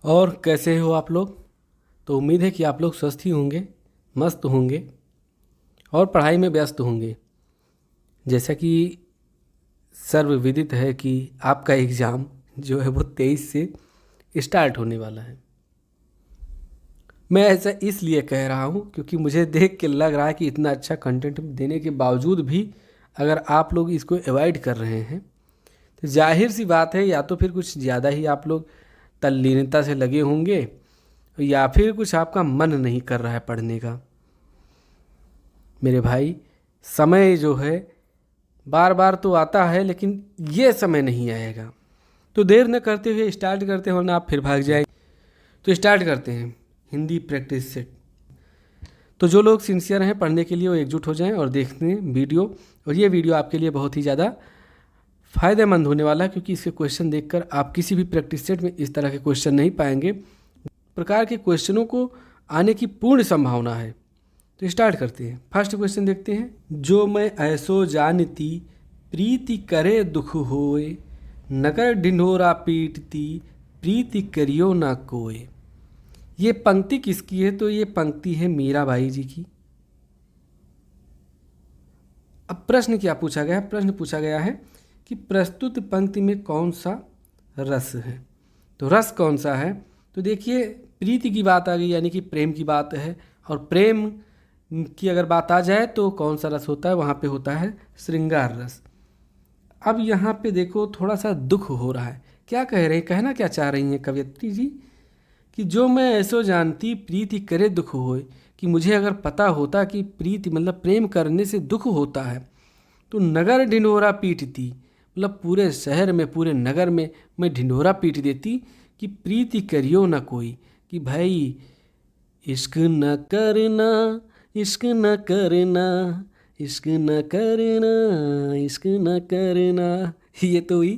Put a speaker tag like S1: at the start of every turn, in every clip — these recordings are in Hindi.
S1: और कैसे हो आप लोग। तो उम्मीद है कि आप लोग स्वस्थ ही होंगे, मस्त होंगे और पढ़ाई में व्यस्त होंगे। जैसा कि सर्वविदित है कि आपका एग्ज़ाम जो है वो 23 से स्टार्ट होने वाला है। मैं ऐसा इसलिए कह रहा हूँ क्योंकि मुझे देख के लग रहा है कि इतना अच्छा कंटेंट देने के बावजूद भी अगर आप लोग इसको अवॉइड कर रहे हैं तो जाहिर सी बात है, या तो फिर कुछ ज़्यादा ही आप लोग तल्लीनता से लगे होंगे या फिर कुछ आपका मन नहीं कर रहा है पढ़ने का। मेरे भाई, समय जो है बार बार तो आता है लेकिन ये समय नहीं आएगा। तो देर न करते हुए स्टार्ट करते हैं, वरना आप फिर भाग जाएंगे। तो स्टार्ट करते हैं हिंदी प्रैक्टिस सेट। तो जो लोग सिंसियर हैं पढ़ने के लिए वो एकजुट हो जाएं और देखते हैं वीडियो। और ये वीडियो आपके लिए बहुत ही ज़्यादा फ़ायदेमंद होने वाला है, क्योंकि इसके क्वेश्चन देखकर आप किसी भी प्रैक्टिस सेट में इस तरह के क्वेश्चन नहीं पाएंगे। प्रकार के क्वेश्चनों को आने की पूर्ण संभावना है। तो स्टार्ट करते हैं। फर्स्ट क्वेश्चन देखते हैं। जो मैं ऐसो जानती प्रीति करे दुख होए, नगर ढिंढोरा पीटती प्रीति करियो ना कोय। ये पंक्ति किसकी है? तो ये पंक्ति है मीराबाई जी की। अब प्रश्न क्या पूछा गया है? प्रश्न पूछा गया है कि प्रस्तुत पंक्ति में कौन सा रस है। तो रस कौन सा है? तो देखिए, प्रीति की बात आ गई, यानी कि प्रेम की बात है। और प्रेम की अगर बात आ जाए तो कौन सा रस होता है? वहाँ पे होता है श्रृंगार रस। अब यहाँ पे देखो, थोड़ा सा दुख हो रहा है। क्या कह रहे हैं, कहना क्या चाह रही हैं कवयित्री जी? कि जो मैं ऐसो जानती प्रीति करे दुख होए, कि मुझे अगर पता होता कि प्रीति मतलब प्रेम करने से दुख होता है तो नगर ढिंढोरा पीटती, मतलब पूरे शहर में पूरे नगर में मैं ढिंढोरा पीट देती कि प्रीति करियो ना कोई, कि भाई इश्क न करना, इश्क न करना, इश्क न करना, इश्क न करना। ये तो हुई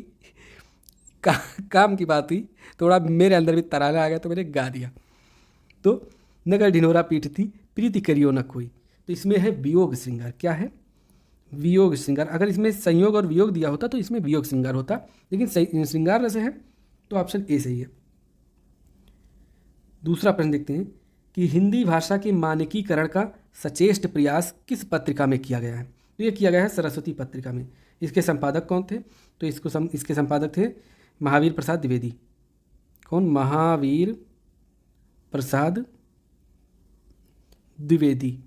S1: का, काम की बात हुई। थोड़ा मेरे अंदर भी तराना आ गया तो मैंने गा दिया। तो नगर ढिंढोरा पीटती प्रीति करियो न कोई, तो इसमें है वियोग श्रृंगार। क्या है? वियोग श्रृंगार। अगर इसमें संयोग और वियोग दिया होता तो इसमें वियोग श्रृंगार होता, लेकिन श्रृंगार रस है तो ऑप्शन ए सही है। दूसरा प्रश्न देखते हैं कि हिंदी भाषा के मानकीकरण का सचेष्ट प्रयास किस पत्रिका में किया गया है। तो ये किया गया है सरस्वती पत्रिका में। इसके संपादक कौन थे? तो इसके संपादक थे महावीर प्रसाद द्विवेदी। कौन? महावीर प्रसाद द्विवेदी।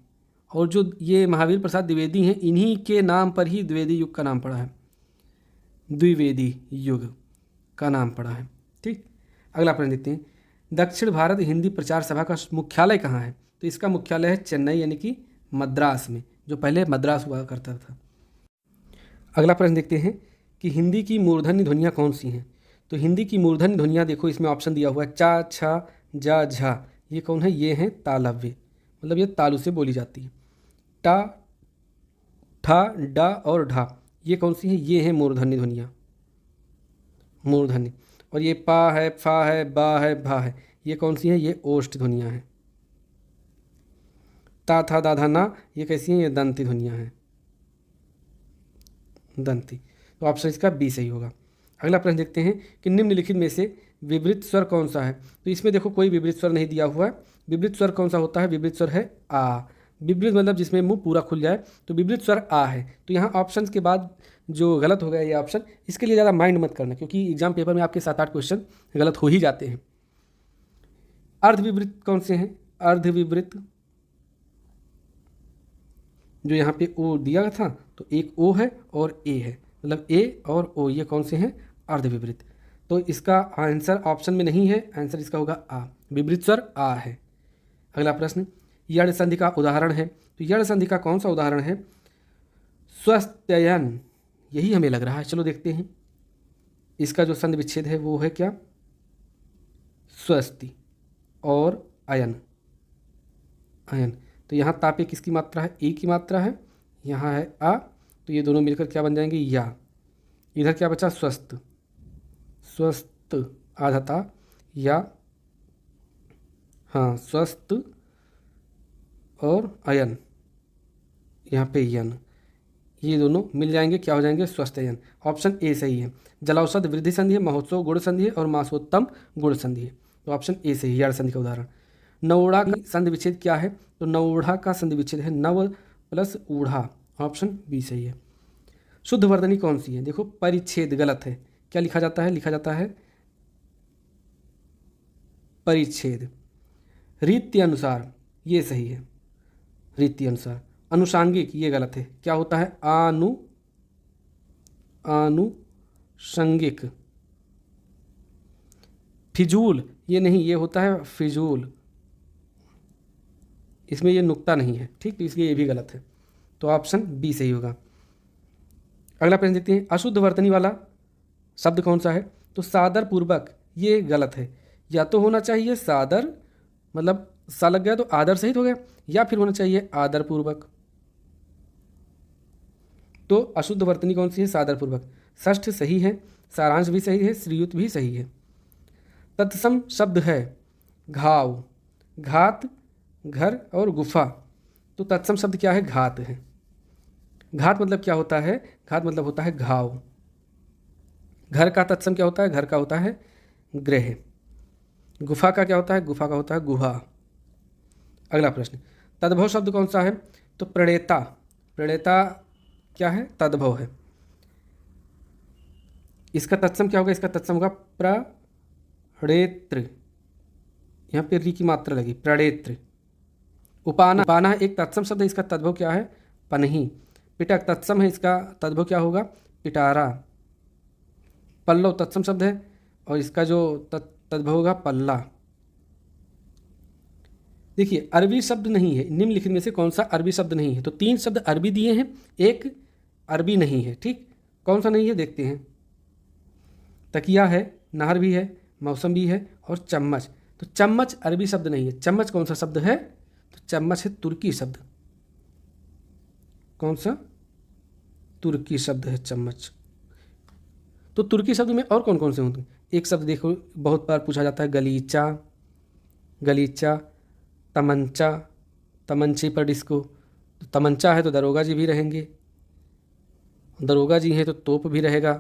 S1: और जो ये महावीर प्रसाद द्विवेदी हैं, इन्हीं के नाम पर ही द्विवेदी युग का नाम पड़ा है। द्विवेदी युग का नाम पड़ा है। ठीक, अगला प्रश्न देखते हैं। दक्षिण भारत हिंदी प्रचार सभा का मुख्यालय कहाँ है? तो इसका मुख्यालय है चेन्नई, यानी कि मद्रास में, जो पहले मद्रास हुआ करता था। अगला प्रश्न देखते हैं कि हिंदी की मूर्धन्य ध्वनियाँ कौन सी हैं। तो हिंदी की मूर्धन्य ध्वनियाँ देखो, इसमें ऑप्शन दिया हुआ है चा, छा, जा, झा। ये कौन है? ये हैं तालव्य, मतलब ये तालु से बोली जाती है। टा, ठा, डा और ढा, ये कौन सी हैं? ये हैं मूर्धन्य ध्वनियाँ, मूर्धन्य। और ये पा है, फा है, बा है, भा है, ये कौन सी हैं? ये ओष्ठ ध्वनियाँ हैं। ता, था, दा, धा, ना, ये कैसी हैं? ये दंती ध्वनियाँ हैं, दंती। तो ऑप्शन इसका बी सही होगा। अगला प्रश्न देखते हैं कि निम्नलिखित में से विवृत स्वर कौन सा है। तो इसमें देखो कोई विवृत स्वर नहीं दिया हुआ है। विवृत स्वर कौन सा होता है? विवृत स्वर है आ। विवृत मतलब जिसमें मुंह पूरा खुल जाए, तो विवृत स्वर आ है। तो यहाँ ऑप्शन के बाद जो गलत हो गया ये ऑप्शन, इसके लिए ज़्यादा माइंड मत करना, क्योंकि एग्जाम पेपर में आपके 7-8 क्वेश्चन गलत हो ही जाते हैं। अर्धविवृत कौन से हैं? अर्धविवृत जो यहाँ पे ओ दिया था, तो एक ओ है और ए है, मतलब ए और ओ, ये कौन से हैं? अर्धविवृत। तो इसका आंसर ऑप्शन में नहीं है, आंसर इसका होगा आ। विवृत स्वर आ है। अगला प्रश्न, यण संधि का उदाहरण है। तो यण संधि का कौन सा उदाहरण है? स्वस्त्ययन, यही हमें लग रहा है। चलो देखते हैं। इसका जो संधि विच्छेद है वो है क्या? स्वस्ति और अयन, अयन। तो यहाँ तापे किसकी मात्रा है? ए की मात्रा है। यहाँ है आ, तो ये दोनों मिलकर क्या बन जाएंगे? या। इधर क्या बचा? स्वस्थ, स्वस्थ आधा ता, या, हाँ, स्वस्थ और अयन, यहाँ पे यन, ये दोनों मिल जाएंगे, क्या हो जाएंगे? स्वस्थ यन। ऑप्शन ए सही है। जलाउषध वृद्धि संधि है, महोत्सव गुण संधि है और मासोत्तम गुण संधि है। तो ऑप्शन ए सही है, यड़ संधि का उदाहरण। नवोढ़ा का संधि विच्छेद क्या है? तो नवोढ़ा का संधि विच्छेद है नव प्लस ऊढ़ा, ऑप्शन बी सही है। शुद्ध वर्तनी कौन सी है? देखो परिच्छेद गलत है, क्या लिखा जाता है? लिखा जाता है परिच्छेद। रीति अनुसार, ये सही है, रीति अनुसार। अनुषांगिक, ये गलत है, क्या होता है? आनुषंगिक। फिजूल, ये नहीं, ये होता है फिजूल, इसमें ये नुक्ता नहीं है, ठीक, तो इसलिए ये भी गलत है, तो ऑप्शन बी सही होगा। अगला प्रश्न देखते हैं, अशुद्ध वर्तनी वाला शब्द कौन सा है? तो सादर पूर्वक, ये गलत है, या तो होना चाहिए सादर, मतलब सा लग गया तो आदर सहित हो गया, या फिर होना चाहिए आदर पूर्वक। तो अशुद्ध वर्तनी कौन सी है? सादर पूर्वक। षष्ठ सही है, सारांश भी सही है, श्रीयुत भी सही है। तत्सम शब्द है घाव, घात, घर और गुफा। तो तत्सम शब्द क्या है? घात है। घात मतलब क्या होता है? घात मतलब होता है घाव। घर का तत्सम क्या होता है? घर का होता है गृह। गुफा का क्या होता है? गुफा का होता है गुहा। अगला प्रश्न, तद्भव शब्द कौन सा है? तो प्रणेता, प्रणेता क्या है? तद्भव है। इसका तत्सम क्या होगा? इसका तत्सम होगा प्रणेत्र, यहाँ पे री की मात्रा लगी, प्रणेत्र। उपाना, उपाना एक तत्सम शब्द है, इसका तद्भव क्या है? पनही। पिटक तत्सम है, इसका तद्भव क्या होगा? पिटारा। पल्लव तत्सम शब्द है और इसका जो तद्भव होगा पल्ला। देखिए अरबी शब्द नहीं है, निम्नलिखित में से कौन सा अरबी शब्द नहीं है? तो 3 शब्द अरबी दिए हैं, एक अरबी नहीं है, ठीक, कौन सा नहीं है देखते हैं। तकिया है, नहर भी है, मौसम भी है और चम्मच। तो चम्मच अरबी शब्द नहीं है। चम्मच कौन सा शब्द है? तो चम्मच है तुर्की शब्द। कौन सा? तुर्की शब्द है चम्मच। तो तुर्की शब्द में और कौन कौन से होते हैं? एक शब्द देखो बहुत बार पूछा जाता है, गलीचा, गलीचा, तमंचा, तमंचे पर डिस्को। तो तमंचा है तो दरोगा जी भी रहेंगे, दरोगा जी हैं तो तोप भी रहेगा,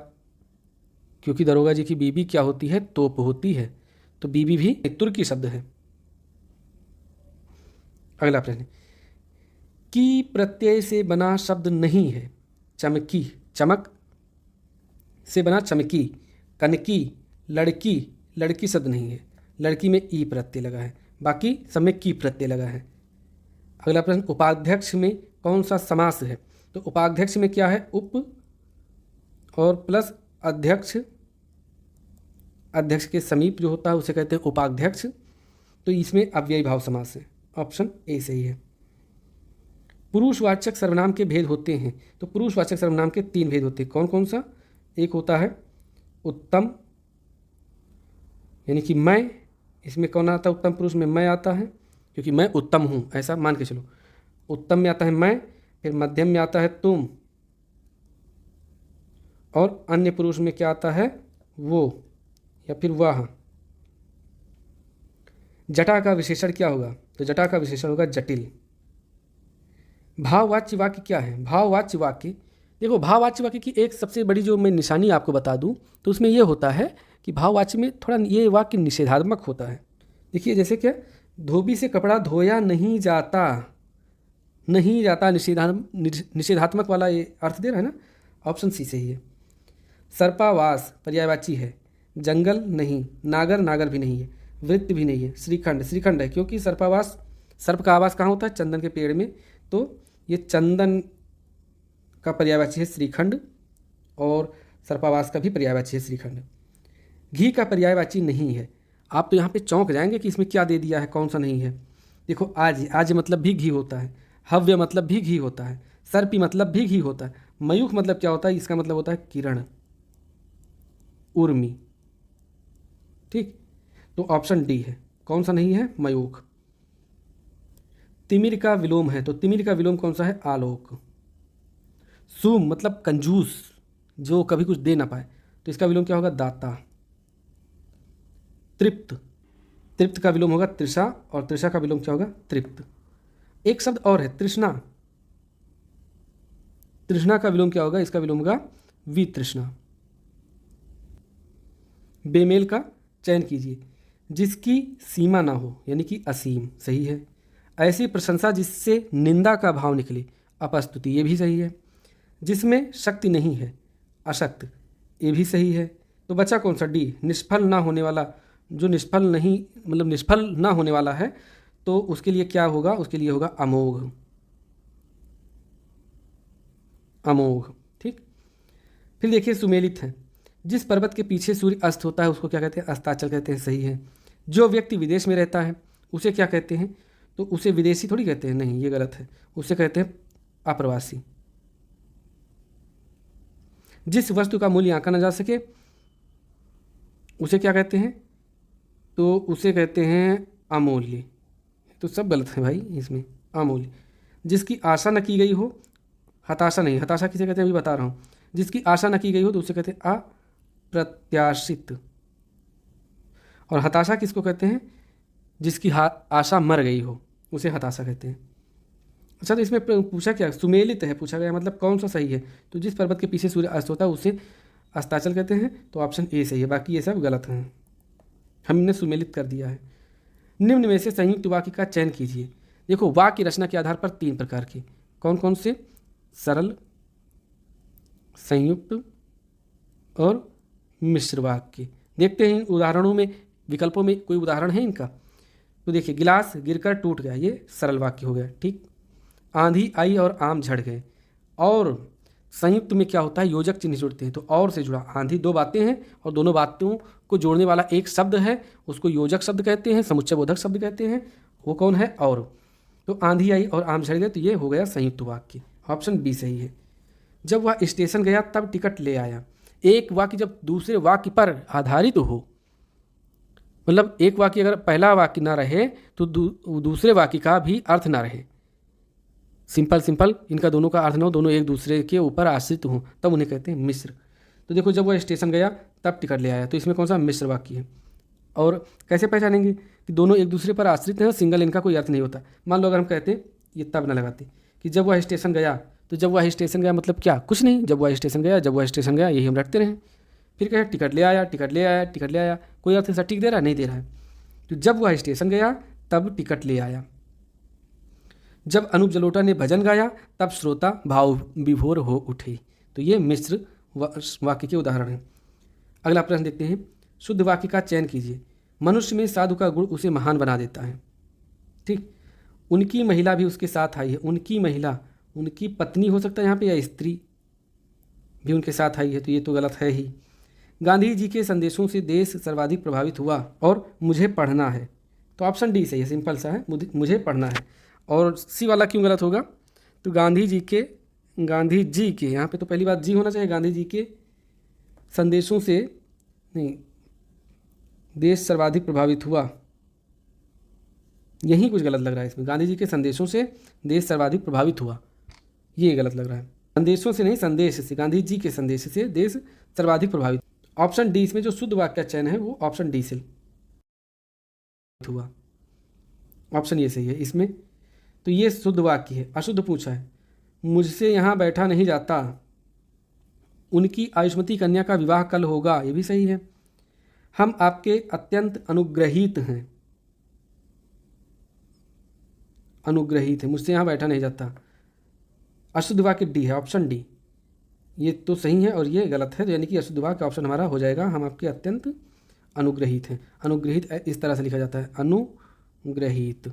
S1: क्योंकि दरोगा जी की बीबी क्या होती है? तोप होती है, तो बीबी भी एक तुर्की शब्द है। अगला प्रश्न, की प्रत्यय से बना शब्द नहीं है। चमकी, चमक से बना चमकी। कनकी, लड़की, लड़की शब्द नहीं है, लड़की में ई प्रत्यय लगा है, बाकी सब में की प्रत्यय लगा है। अगला प्रश्न, उपाध्यक्ष में कौन सा समास है? तो उपाध्यक्ष में क्या है? उप और प्लस अध्यक्ष, अध्यक्ष के समीप जो होता है उसे कहते हैं उपाध्यक्ष, तो इसमें अव्ययी भाव समास है, ऑप्शन ए सही है। पुरुषवाचक सर्वनाम के भेद होते हैं। तो पुरुषवाचक सर्वनाम के 3 भेद होते हैं, कौन कौन सा? एक होता है उत्तम, यानी कि मैं, इसमें कौन आता है? उत्तम पुरुष में मैं आता है, क्योंकि मैं उत्तम हूँ, ऐसा मान के चलो। उत्तम में आता है मैं, फिर मध्यम में आता है तुम, और अन्य पुरुष में क्या आता है? वो या फिर वह। जटा का विशेषण क्या होगा? तो जटा का विशेषण होगा जटिल। भाववाच्य वाक्य क्या है? भाववाच्य वाक्य, देखो भाववाच्य वाक्य की एक सबसे बड़ी जो मैं निशानी आपको बता दूं, तो उसमें ये होता है कि भाववाच्य में थोड़ा ये वाक्य निषेधात्मक होता है। देखिए जैसे क्या, धोबी से कपड़ा धोया नहीं जाता, नहीं जाता, निषेधात्मक वाला ये अर्थ दे रहा है ना, ऑप्शन सी सही है। सर्पावास पर्यायवाची है, जंगल नहीं, नागर, नागर भी नहीं है, वृत्त भी नहीं है, श्रीखंड, श्रीखंड है, क्योंकि सर्पावास, सर्प का आवास कहाँ होता है? चंदन के पेड़ में, तो ये चंदन का पर्यायवाची है श्रीखंड, और सर्पावास का भी पर्यायवाची है श्रीखंड। घी का पर्यायवाची नहीं है। आप तो यहाँ पे चौंक जाएंगे कि इसमें क्या दे दिया है, कौन सा नहीं है। देखो आज, आज मतलब भी घी होता है, हव्य मतलब भी घी होता है, सर्पी मतलब भी घी होता है, मयूख मतलब क्या होता है? इसका मतलब होता है किरण, उर्मी, ठीक, तो ऑप्शन डी है, कौन सा नहीं है? मयूख। तिमिर का विलोम है, तो तिमिर का विलोम कौन सा है? आलोक। सूम मतलब कंजूस, जो कभी कुछ दे ना पाए, तो इसका विलोम क्या होगा? दाता। तृप्त, तृप्त का विलोम होगा तृषा, और तृषा का विलोम क्या होगा? तृप्त। एक शब्द और है तृष्णा, तृष्णा का विलोम क्या होगा? इसका विलोम होगा वितृष्णा। बेमेल का चयन कीजिए। जिसकी सीमा ना हो यानी कि असीम, सही है। ऐसी प्रशंसा जिससे निंदा का भाव निकले, अपस्तुति, ये भी सही है। जिसमें शक्ति नहीं है, अशक्त, ये भी सही है। तो बचा कौन सा? डी, निष्फल ना होने वाला। जो निष्फल नहीं, मतलब निष्फल ना होने वाला है, तो उसके लिए क्या होगा? उसके लिए होगा अमोघ, अमोघ, ठीक। फिर देखिए सुमेलित है। जिस पर्वत के पीछे सूर्य अस्त होता है उसको क्या कहते हैं? अस्ताचल कहते हैं, सही है। जो व्यक्ति विदेश में रहता है उसे क्या कहते हैं? तो उसे विदेशी थोड़ी कहते हैं, नहीं, ये गलत है, उसे कहते हैं अप्रवासी। जिस वस्तु का मूल्य आंका न जा सके उसे क्या कहते हैं? तो उसे कहते हैं अमूल्य। तो सब गलत है भाई इसमें, अमूल्य। जिसकी आशा न की गई हो, हताशा नहीं, हताशा किसे कहते हैं अभी बता रहा हूँ। जिसकी आशा न की गई हो तो उसे कहते हैं अप्रत्याशित। और हताशा किसको कहते हैं? जिसकी आशा मर गई हो उसे हताशा कहते हैं। अच्छा, तो इसमें पूछा क्या? सुमेलित है पूछा गया, मतलब कौन सा सही है? तो जिस पर्वत के पीछे सूर्य अस्त होता है उसे अस्ताचल कहते हैं, तो ऑप्शन ए सही है, बाकी ये सब गलत हैं, हमने सुमेलित कर दिया है। निम्न में से संयुक्त वाक्य का चयन कीजिए। देखो, वाक्य रचना के आधार पर 3 प्रकार के, कौन कौन से? सरल, संयुक्त और मिश्र वाक्य। देखते हैं उदाहरणों में, विकल्पों में कोई उदाहरण है इनका। तो देखिए, गिलास गिरकर टूट गया, ये सरल वाक्य हो गया, ठीक। आंधी आई और आम झड़ गए। और संयुक्त में क्या होता है? योजक चिन्ह जुड़ते हैं, तो और से जुड़ा। आंधी 2 बातें हैं और दोनों बातों को जोड़ने वाला एक शब्द है, उसको योजक शब्द कहते हैं, समुच्चय बोधक शब्द कहते हैं। वो कौन है? और। तो आंधी आई और आम झड़ गए, तो ये हो गया संयुक्त वाक्य, ऑप्शन बी सही है। जब वह स्टेशन गया तब टिकट ले आया। एक वाक्य जब दूसरे वाक्य पर आधारित हो, मतलब एक वाक्य अगर पहला वाक्य ना रहे तो दूसरे वाक्य का भी अर्थ ना रहे, सिंपल इनका दोनों का अर्थ ना हो, दोनों एक दूसरे के ऊपर आश्रित हों, तब उन्हें कहते हैं मिश्र। तो देखो, जब वह स्टेशन गया तब टिकट ले आया, तो इसमें कौन सा? मिश्र वाक्य है। और कैसे पहचानेंगे कि दोनों एक दूसरे पर आश्रित हैं? सिंगल इनका कोई अर्थ नहीं होता। मान लो अगर हम कहते हैं, ये तब ना लगाते कि जब वह स्टेशन गया, तो जब वह स्टेशन गया मतलब क्या? कुछ नहीं, जब वह स्टेशन गया, जब वह स्टेशन गया, यही हम रखते रहें। फिर कहे टिकट ले आया, टिकट ले आया, टिकट ले आया, कोई अर्थ सटीक दे रहा है? नहीं दे रहा है। तो जब वह स्टेशन गया तब टिकट ले आया। जब अनूप जलोटा ने भजन गाया तब श्रोता भाव विभोर हो उठे। तो ये मिश्र वाक्य के उदाहरण हैं। अगला प्रश्न देखते हैं, शुद्ध वाक्य का चयन कीजिए। मनुष्य में साधु का गुण उसे महान बना देता है, ठीक। उनकी महिला भी उसके साथ आई है। उनकी महिला, उनकी पत्नी हो सकता है यहाँ पे, या स्त्री भी उनके साथ आई है, तो ये तो गलत है ही। गांधी जी के संदेशों से देश सर्वाधिक प्रभावित हुआ और मुझे पढ़ना है, तो ऑप्शन डी सही है, सिंपल सा है, मुझे पढ़ना है। और सी वाला क्यों गलत होगा? तो गांधी जी के यहाँ पे तो पहली बात जी होना चाहिए। गांधी जी के संदेशों से नहीं, देश सर्वाधिक प्रभावित हुआ, यही कुछ गलत लग रहा है इसमें। गांधी जी के संदेशों से देश सर्वाधिक प्रभावित हुआ, ये गलत लग रहा है। संदेशों से नहीं, संदेश से, गांधी जी के संदेश से देश सर्वाधिक प्रभावित। ऑप्शन डी इसमें जो शुद्ध वाक्य का चयन है वो ऑप्शन डी से हुआ, ऑप्शन ये सही है इसमें। तो ये शुद्ध वाक्य है। अशुद्ध पूछा है, मुझसे यहाँ बैठा नहीं जाता। उनकी आयुष्मती कन्या का विवाह कल होगा, ये भी सही है। हम आपके अत्यंत अनुग्रहित हैं, अनुग्रहित है, मुझसे यहाँ बैठा नहीं जाता। अशुद्ध वाक्य डी है, ऑप्शन डी, ये तो सही है और ये गलत है, तो यानी कि अशुद्ध वाक्य ऑप्शन हमारा हो जाएगा, हम आपके अत्यंत अनुग्रहित हैं। अनुग्रहित इस तरह से लिखा जाता है, अनुग्रहित।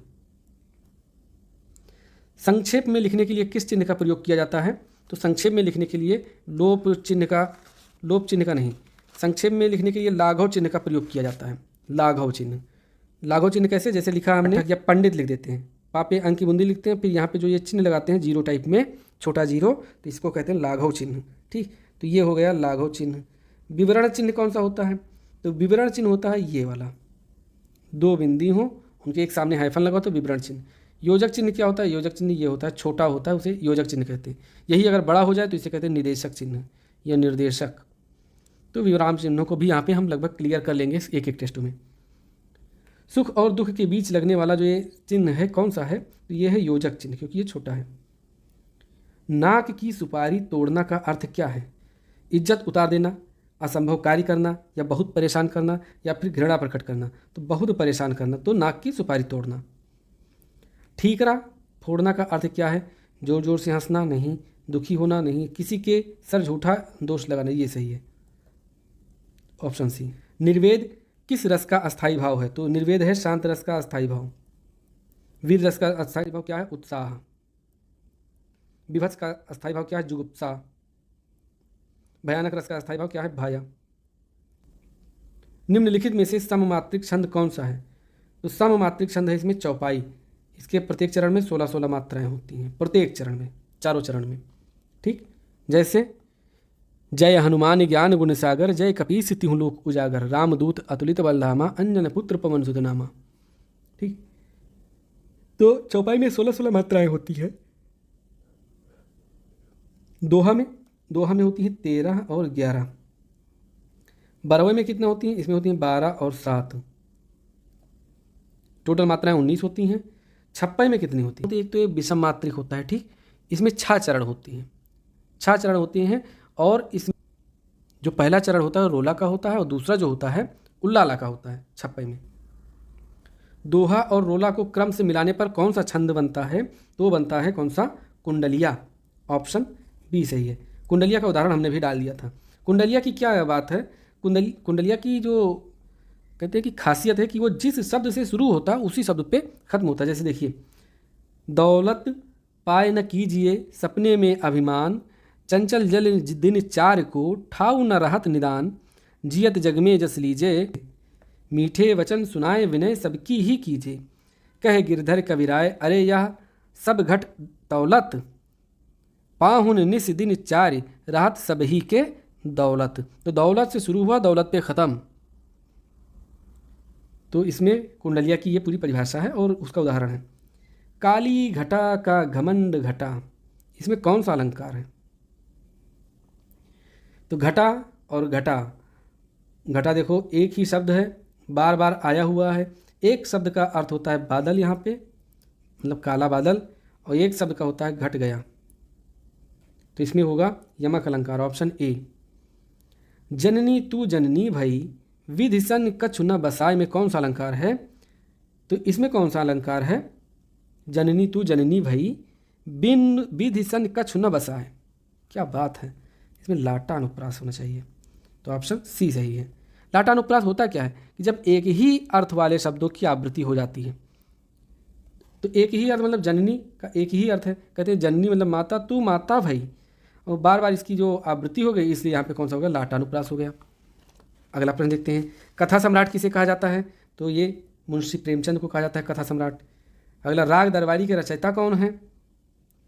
S1: संक्षेप में लिखने के लिए किस चिन्ह का प्रयोग किया जाता है? तो संक्षेप में लिखने के लिए लोप चिन्ह का नहीं, संक्षेप में लिखने के लिए लाघव चिन्ह का प्रयोग किया जाता है। लाघव चिन्ह कैसे? जैसे लिखा हमने, या पंडित लिख देते हैं, पापे अंक की बूंदी लिखते हैं, फिर यहाँ पे जो ये चिन्ह लगाते हैं जीरो टाइप में, छोटा जीरो, तो इसको कहते हैं लाघव चिन्ह, ठीक। तो ये हो गया लाघव चिन्ह। विवरण चिन्ह कौन सा होता है? तो विवरण चिन्ह होता है ये वाला, 2 बिंदी हो, उनके एक सामने हाइफन लगा तो विवरण चिन्ह। योजक चिन्ह क्या होता है? योजक चिन्ह ये होता है, छोटा होता है, उसे योजक चिन्ह कहते हैं। यही अगर बड़ा हो जाए तो इसे कहते हैं निदेशक चिन्ह या निर्देशक। तो विराम चिन्हों को भी यहाँ पे हम लगभग क्लियर कर लेंगे एक एक टेस्ट में। सुख और दुख के बीच लगने वाला जो ये चिन्ह है कौन सा है? तो ये है योजक चिन्ह, क्योंकि ये छोटा है। नाक की सुपारी तोड़ना का अर्थ क्या है? इज्जत उतार देना, असंभव कार्य करना, या बहुत परेशान करना, या फिर घृणा प्रकट करना। तो बहुत परेशान करना, तो नाक की सुपारी तोड़ना। ठीकरा फोड़ना का अर्थ क्या है? जोर जोर से हंसना नहीं, दुखी होना नहीं, किसी के सर झूठा दोष लगाना, ये सही है ऑप्शन सी। निर्वेद किस रस का अस्थायी भाव है? तो निर्वेद है शांत रस का अस्थायी भाव। वीर रस का अस्थायी भाव क्या है? उत्साह। विभत्स का अस्थायी भाव क्या है? जुगुप्सा। भयानक रस का अस्थायी भाव क्या है? भय। निम्नलिखित में से सममात्रिक छंद कौन सा है? तो सममात्रिक छंद है इसमें चौपाई। इसके प्रत्येक चरण में 16-16 मात्राएं होती हैं, प्रत्येक चरण में, चारों चरण में। ठीक, जैसे जय हनुमान ज्ञान गुण सागर, जय कपीस तिहु लोक उजागर, रामदूत अतुलित बलधामा, अंजन पुत्र पवन सुत नामा। ठीक, तो चौपाई में 16-16 मात्राएं होती है। दोहा में होती है 13 और 11। बरवे में कितना होती हैं? इसमें होती हैं 12 और 7। टोटल मात्राएं 19 होती हैं। छप्पई में कितनी होती है? एक तो ये विषम मात्रिक होता है। ठीक, इसमें 6 चरण होती हैं, 6 चरण होती हैं। और इसमें जो पहला चरण होता है रोला का होता है, और दूसरा जो होता है उल्लाला का होता है छप्पई में। दोहा और रोला को क्रम से मिलाने पर कौन सा छंद बनता है? तो बनता है कौन सा? कुंडलिया। ऑप्शन बी सही है। कुंडलिया का उदाहरण हमने भी डाल दिया था। कुंडलिया की क्या बात है? कुंडलिया की जो कहते हैं कि खासियत है कि वो जिस शब्द से शुरू होता है उसी शब्द पे खत्म होता है। जैसे देखिए, दौलत पाए न कीजिए सपने में अभिमान, चंचल जल दिन चार को ठाऊ न रहत निदान, जियत जग में जस लीजे, मीठे वचन सुनाए विनय सबकी ही कीजे, कह गिरधर कविराय अरे यह सब घट दौलत, पाहुन निस दिन चार राहत सब ही के दौलत। तो दौलत से शुरू हुआ, दौलत पे ख़त्म। तो इसमें कुंडलिया की ये पूरी परिभाषा है और उसका उदाहरण है। काली घटा का घमंड घटा, इसमें कौन सा अलंकार है? तो घटा और घटा, घटा देखो एक ही शब्द है, बार बार आया हुआ है। एक शब्द का अर्थ होता है बादल, यहाँ पे मतलब काला बादल, और एक शब्द का होता है घट गया। तो इसमें होगा यमक अलंकार, ऑप्शन ए। जननी तू जननी भई, विधि सन कछु न बसाए में कौन सा अलंकार है? तो इसमें कौन सा अलंकार है? जननी तू जननी भई, बिन विधि सन कछु न बसाए। क्या बात है, इसमें लाटा अनुप्रास होना चाहिए। तो ऑप्शन सी सही है। लाटा अनुप्रास होता क्या है कि जब एक ही अर्थ वाले शब्दों की आवृत्ति हो जाती है। तो एक ही अर्थ मतलब जननी का एक ही अर्थ है, कहते हैं जननी मतलब माता, तू माता भाई, और बार बार इसकी जो आवृत्ति हो गई इसलिए यहाँ पे कौन सा हो गया? लाटा अनुप्रास हो गया। अगला प्रश्न देखते हैं, कथा सम्राट किसे कहा जाता है? तो ये मुंशी प्रेमचंद को कहा जाता है कथा सम्राट। अगला, राग दरबारी के रचयिता कौन है?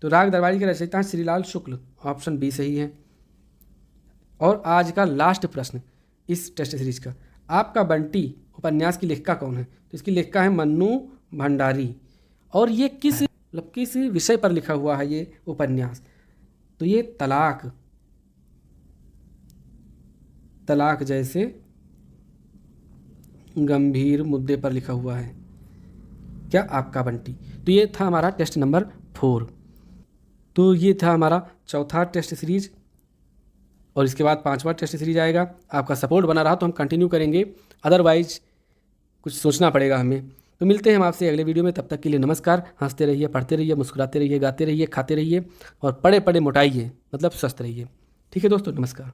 S1: तो राग दरबारी के रचयिता श्रीलाल शुक्ल, ऑप्शन बी सही है। और आज का लास्ट प्रश्न इस टेस्ट सीरीज का, आपका बंटी उपन्यास की लेखिका कौन है? तो इसकी लेखिका है मन्नू भंडारी। और ये किस विषय पर लिखा हुआ है ये उपन्यास? तो ये तलाक जैसे गंभीर मुद्दे पर लिखा हुआ है। क्या? आपका बंटी। तो ये था हमारा टेस्ट नंबर 4। तो ये था हमारा चौथा टेस्ट सीरीज, और इसके बाद 5वां टेस्ट सीरीज आएगा। आपका सपोर्ट बना रहा तो हम कंटिन्यू करेंगे, अदरवाइज कुछ सोचना पड़ेगा हमें। तो मिलते हैं हम आपसे अगले वीडियो में, तब तक के लिए नमस्कार। हंसते रहिए, पढ़ते रहिए, मुस्कुराते रहिए, गाते रहिए, खाते रहिए, और पढ़े पढ़े मोटाइए, मतलब स्वस्थ रहिए। ठीक है दोस्तों, नमस्कार।